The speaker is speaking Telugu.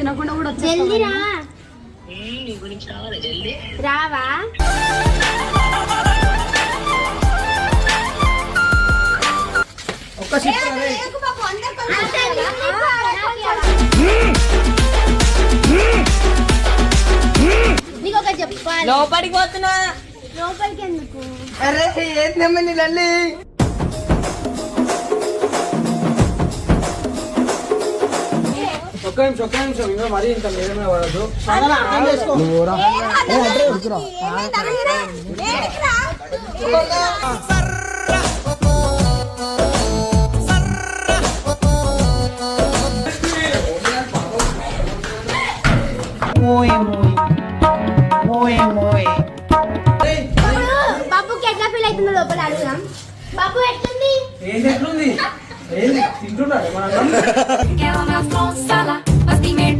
తినకుండా కూడా జల్దీ రా. రావా? ఒక్క షిఫ్ట్ నీకు ఒక చెప్పాలి. లోపలికి పోతున్నా. లోపలికి ఎందుకు? అరే ఏంటమ్మా నీ లల్లి ఒక్క నిమిషం ఇంకా మరీ ఇంత మేడమే పడదు అర్థం చేసుకో బాబుకి ఎట్లా ఫీల్ అవుతుందో లోపల అడుగుదాం. బాబు ఎట్లుంది? ఏంది ఎట్లుంది ఏంది తింటున్నాడు మన